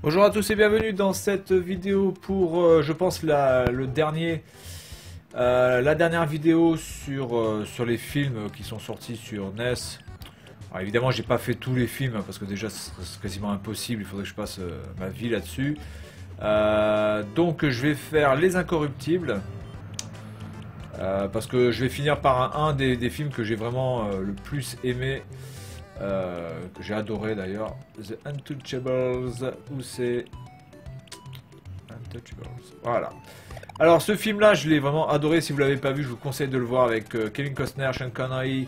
Bonjour à tous et bienvenue dans cette vidéo pour, je pense, la dernière vidéo sur les films qui sont sortis sur NES. Alors évidemment, j'ai pas fait tous les films parce que déjà c'est quasiment impossible, il faudrait que je passe ma vie là-dessus. Donc je vais faire Les Incorruptibles. Parce que je vais finir par un des films que j'ai vraiment le plus aimé. Que j'ai adoré d'ailleurs, The Untouchables, où c'est Untouchables, voilà. Alors ce film là je l'ai vraiment adoré, si vous l'avez pas vu je vous conseille de le voir avec Kevin Costner, Sean Connery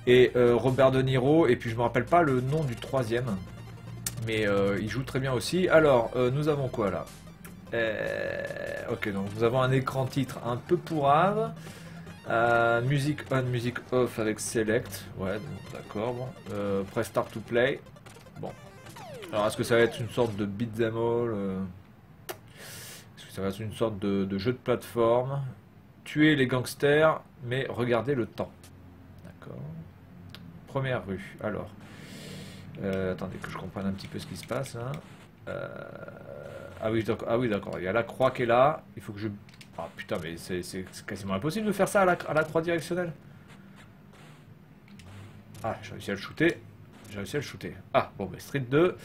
et Robert De Niro, et puis je me rappelle pas le nom du troisième, mais il joue très bien aussi. Alors nous avons quoi là? Ok, donc nous avons un écran titre un peu pourrave. Music on, music off avec select. Ouais, d'accord. Bon. Press start to play. Bon. Alors, est-ce que ça va être une sorte de beat'em all Est-ce que ça va être une sorte de jeu de plateforme? Tuer les gangsters, mais regardez le temps. D'accord. Première rue. Alors. Attendez que je comprenne un petit peu ce qui se passe. Hein. Ah oui, d'accord. Ah oui, d'accord. Il y a la croix qui est là. Il faut que je... Ah putain, mais c'est quasiment impossible de faire ça à la croix directionnelle. Ah, j'ai réussi à le shooter. J'ai réussi à le shooter. Ah, bon, mais Street 2.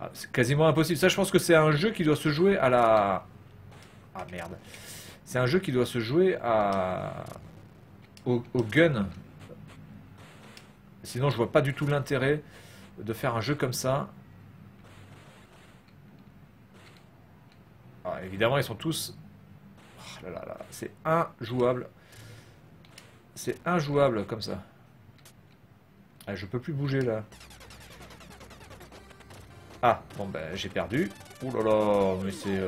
Ah, c'est quasiment impossible. Ça, je pense que c'est un jeu qui doit se jouer à la... Ah merde. C'est un jeu qui doit se jouer au gun. Sinon, je vois pas du tout l'intérêt de faire un jeu comme ça. Ah, évidemment, ils sont tous... Oh là là là, c'est injouable. C'est injouable comme ça. Ah, je peux plus bouger là. Ah, bon ben j'ai perdu. Ouh là là, mais c'est...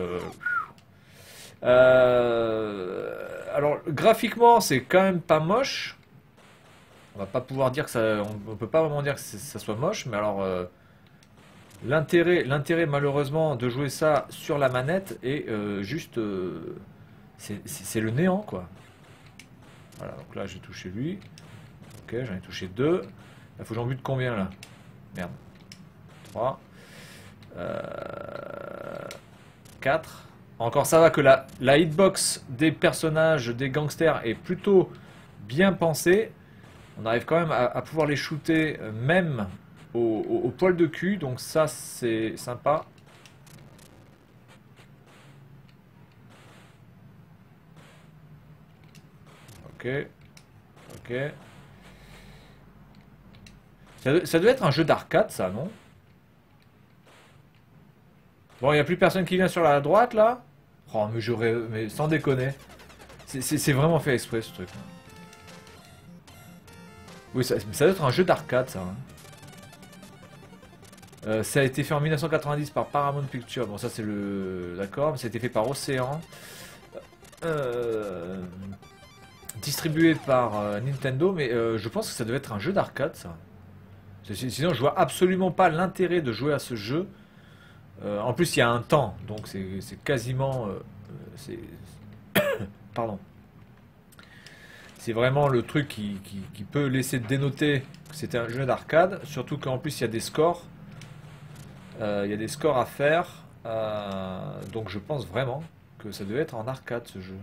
Alors, graphiquement, c'est quand même pas moche. On va pas pouvoir dire que ça... On peut pas vraiment dire que ça soit moche, mais alors... L'intérêt malheureusement de jouer ça sur la manette est juste... c'est le néant, quoi. Voilà, donc là j'ai touché lui. Ok, j'en ai touché deux. Il faut que j'en bute combien là? Merde. 3. 4. Encore ça va que la hitbox des personnages, des gangsters est plutôt bien pensée. On arrive quand même à pouvoir les shooter même au poil de cul. Donc ça c'est sympa. Ok. Ok. Ça doit être un jeu d'arcade, ça, non? Bon, il n'y a plus personne qui vient sur la droite, là? Oh, mais j'aurais... Mais sans déconner. C'est vraiment fait exprès, ce truc. Oui, ça doit être un jeu d'arcade, ça. Hein. Ça a été fait en 1990 par Paramount Pictures. Bon, ça, c'est le... D'accord, mais ça a été fait par Océan. Distribué par Nintendo, mais je pense que ça devait être un jeu d'arcade, ça. Sinon, je vois absolument pas l'intérêt de jouer à ce jeu. En plus, il y a un temps, donc c'est quasiment... Pardon. C'est vraiment le truc qui peut laisser dénoter que c'était un jeu d'arcade, surtout qu'en plus, il y a des scores. Il y a des scores à faire. Donc je pense vraiment que ça devait être en arcade, ce jeu.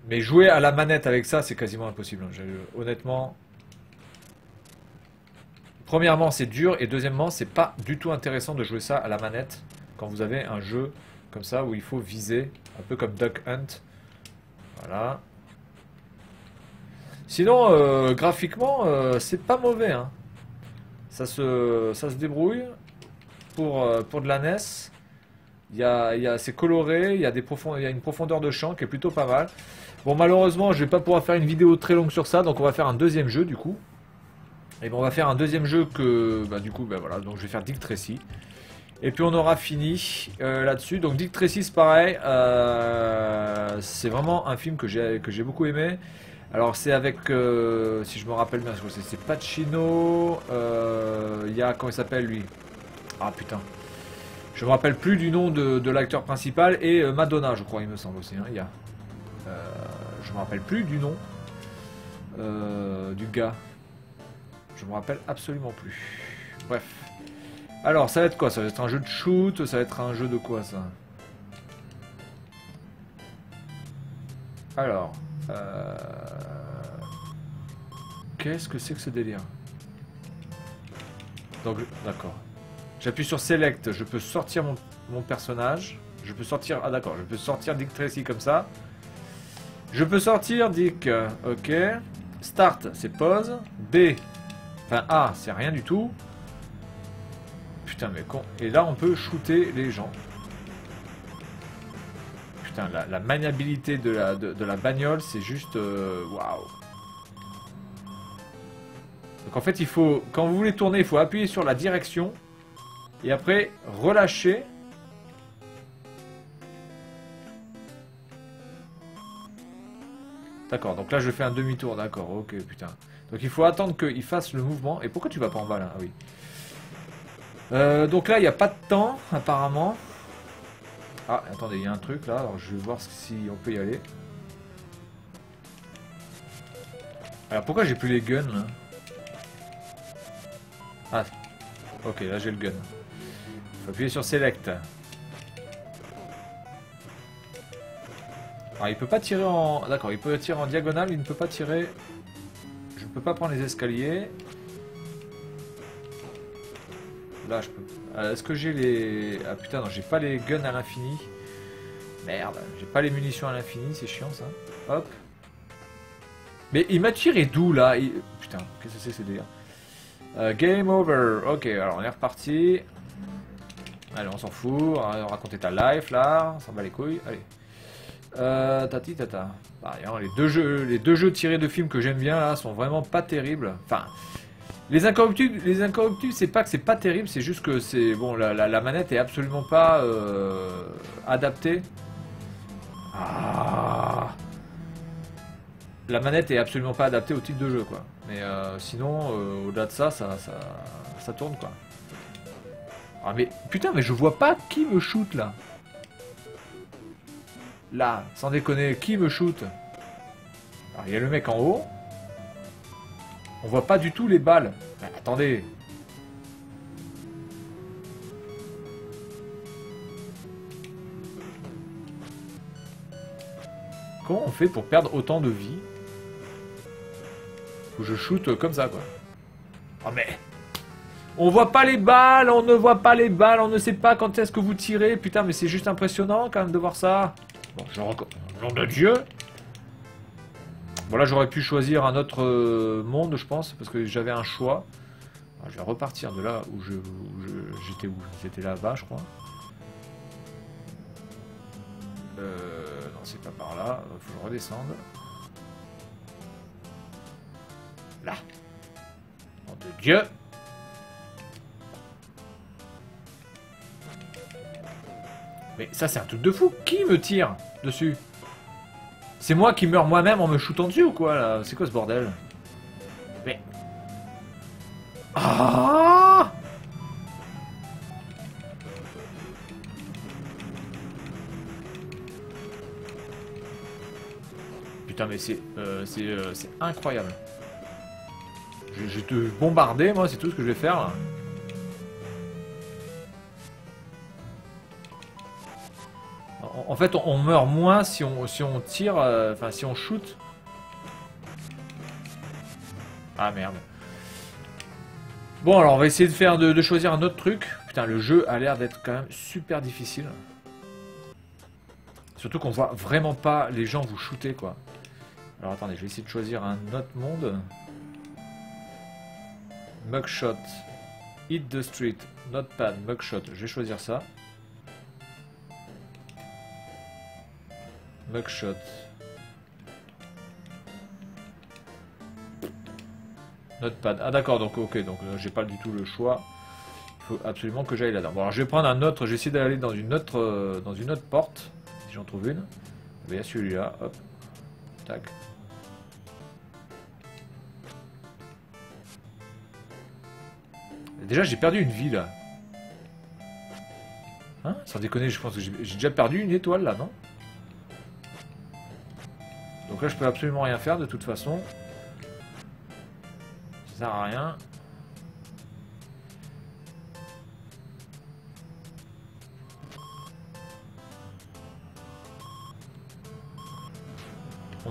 Mais jouer à la manette avec ça, c'est quasiment impossible. Hein. Honnêtement... Premièrement, c'est dur, et deuxièmement, c'est pas du tout intéressant de jouer ça à la manette quand vous avez un jeu comme ça où il faut viser, un peu comme Duck Hunt. Voilà. Sinon, graphiquement, c'est pas mauvais. Hein. Ça se débrouille pour de la NES. C'est coloré, il y a une profondeur de champ qui est plutôt pas mal. Bon, malheureusement, je vais pas pouvoir faire une vidéo très longue sur ça, donc on va faire un deuxième jeu du coup. Et bon, on va faire un deuxième jeu que, bah, du coup, bah, voilà, donc je vais faire Dick Tracy. Et puis on aura fini là-dessus. Donc Dick Tracy, c'est pareil. C'est vraiment un film que j'ai beaucoup aimé. Alors c'est avec, si je me rappelle bien, c'est Pacino. Il y a, comment il s'appelle lui? Ah putain. Je me rappelle plus du nom de l'acteur principal. Et Madonna, je crois, il me semble aussi. Hein, il y a. Je me rappelle plus du nom du gars. Je me rappelle absolument plus. Bref. Alors, ça va être quoi? Ça va être un jeu de shoot? Ça va être un jeu de quoi, ça? Alors... Qu'est-ce que c'est que ce délire? Donc, d'accord. J'appuie sur Select, je peux sortir mon personnage. Je peux sortir... Ah d'accord, je peux sortir Dick Tracy comme ça. Je peux sortir Dick... ok. Start, c'est pause. B... Enfin, A, c'est rien du tout. Putain, mais con... Et là, on peut shooter les gens. Putain, la maniabilité de la bagnole, c'est juste... Waouh. Donc en fait, il faut... Quand vous voulez tourner, il faut appuyer sur la direction. Et après, relâcher. D'accord, donc là je fais un demi-tour, d'accord, ok, putain. Donc il faut attendre qu'il fasse le mouvement. Et pourquoi tu vas pas en bas là? Ah oui. Donc là, il n'y a pas de temps, apparemment. Ah, attendez, il y a un truc là, alors je vais voir si on peut y aller. Alors pourquoi j'ai plus les guns là? Ah, ok, là j'ai le gun. Faut appuyer sur Select. Alors il peut pas tirer en... D'accord, il peut tirer en diagonale, il ne peut pas tirer... Je ne peux pas prendre les escaliers. Là je peux... Est-ce que j'ai les... Ah putain, non, j'ai pas les guns à l'infini. Merde, j'ai pas les munitions à l'infini, c'est chiant ça. Hop. Mais il m'a tiré d'où là? Putain, qu'est-ce que c'est ce délire? Game over. Ok, alors on est reparti. Allez, on s'en fout. On va raconter ta life là. On s'en bat les couilles. Allez. Tati tata. Bah, les deux jeux tirés de films que j'aime bien là sont vraiment pas terribles. Enfin, les Incorruptibles, c'est pas que c'est pas terrible, c'est juste que c'est bon. La manette est absolument pas adaptée. Ah. La manette est absolument pas adaptée au type de jeu quoi. Mais sinon, au-delà de ça, ça tourne quoi. Ah mais putain, mais je vois pas qui me shoot là. Là, sans déconner, qui me shoot? Alors il y a le mec en haut. On voit pas du tout les balles. Mais attendez. Comment on fait pour perdre autant de vie? Faut que je shoot comme ça quoi. Oh mais... On voit pas les balles, on ne voit pas les balles, on ne sait pas quand est-ce que vous tirez. Putain, mais c'est juste impressionnant quand même de voir ça. Bon, je recommence. Nom de Dieu. Bon, là, j'aurais pu choisir un autre monde, je pense, parce que j'avais un choix. Alors, je vais repartir de là où j'étais où? J'étais là-bas, je crois. Non, c'est pas par là. Faut que je redescende. Là. Nom de Dieu. Mais ça c'est un truc de fou. Qui me tire dessus? C'est moi qui meurs moi-même en me shootant dessus ou quoi là? C'est quoi ce bordel? Mais... Ah! Putain mais c'est incroyable. Je vais te bombarder moi, c'est tout ce que je vais faire là. En fait, on meurt moins si on tire, enfin si on shoot. Ah merde. Bon, alors on va essayer de faire de choisir un autre truc. Putain, le jeu a l'air d'être quand même super difficile. Surtout qu'on voit vraiment pas les gens vous shooter quoi. Alors attendez, je vais essayer de choisir un autre monde. Mugshot. Hit the street. Notepad. Mugshot. Je vais choisir ça. Mugshot. Notepad. Ah d'accord, donc ok, donc j'ai pas du tout le choix. Il faut absolument que j'aille là-dedans. Bon alors je vais prendre un autre, je vais essayer d'aller dans une autre porte, si j'en trouve une. Il y a celui-là, hop. Tac. Déjà j'ai perdu une vie là. Hein? Sans déconner, je pense que j'ai déjà perdu une étoile là, non? Donc là je peux absolument rien faire de toute façon. Ça sert à rien.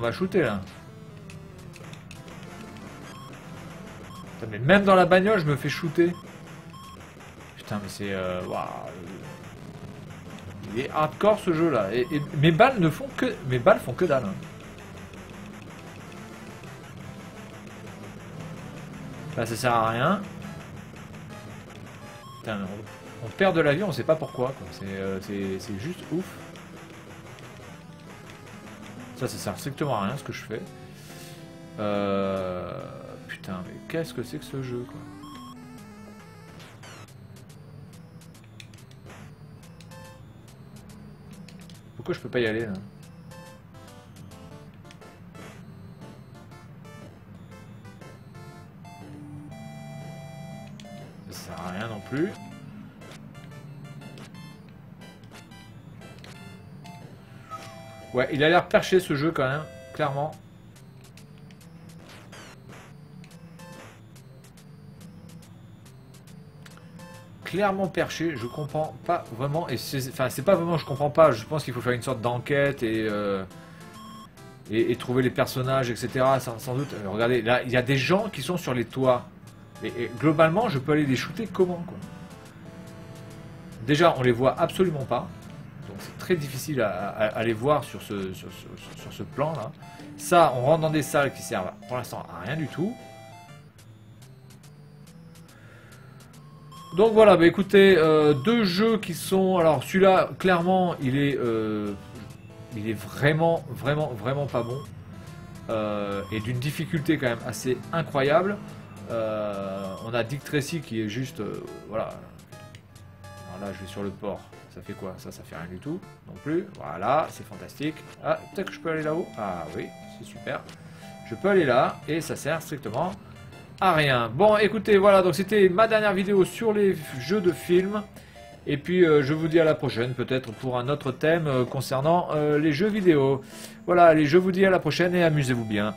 On va shooter là. Putain, mais même dans la bagnole, je me fais shooter. Putain, mais c'est... waouh. Il est hardcore ce jeu là. Et mes balles ne font que... Mes balles font que dalle. Hein. Là, ça sert à rien. Putain, on perd de la vie, on sait pas pourquoi. C'est juste ouf. Ça sert strictement à rien ce que je fais. Putain, mais qu'est-ce que c'est que ce jeu, quoi. Pourquoi je peux pas y aller, là? Ça sert à rien non plus. Ouais, il a l'air perché ce jeu quand même, clairement. Clairement perché, je comprends pas vraiment. Et c'est pas vraiment je comprends pas, je pense qu'il faut faire une sorte d'enquête et trouver les personnages, etc. Sans doute. Regardez, là, il y a des gens qui sont sur les toits. Et globalement, je peux aller les shooter comment, quoi. Déjà, on les voit absolument pas. Donc c'est très difficile à les voir sur ce plan là. Ça, on rentre dans des salles qui servent pour l'instant à rien du tout. Donc voilà, bah écoutez, deux jeux qui sont... Alors celui-là, clairement, il est vraiment pas bon. Et d'une difficulté quand même assez incroyable. On a Dick Tracy qui est juste... voilà. Alors là, je vais sur le port. Ça fait quoi? Ça fait rien du tout, non plus. Voilà, c'est fantastique. Ah, peut-être que je peux aller là-haut. Ah oui, c'est super. Je peux aller là, et ça sert strictement à rien. Bon, écoutez, voilà, donc c'était ma dernière vidéo sur les jeux de films. Et puis, je vous dis à la prochaine, peut-être pour un autre thème concernant les jeux vidéo. Voilà, allez, je vous dis à la prochaine et amusez-vous bien.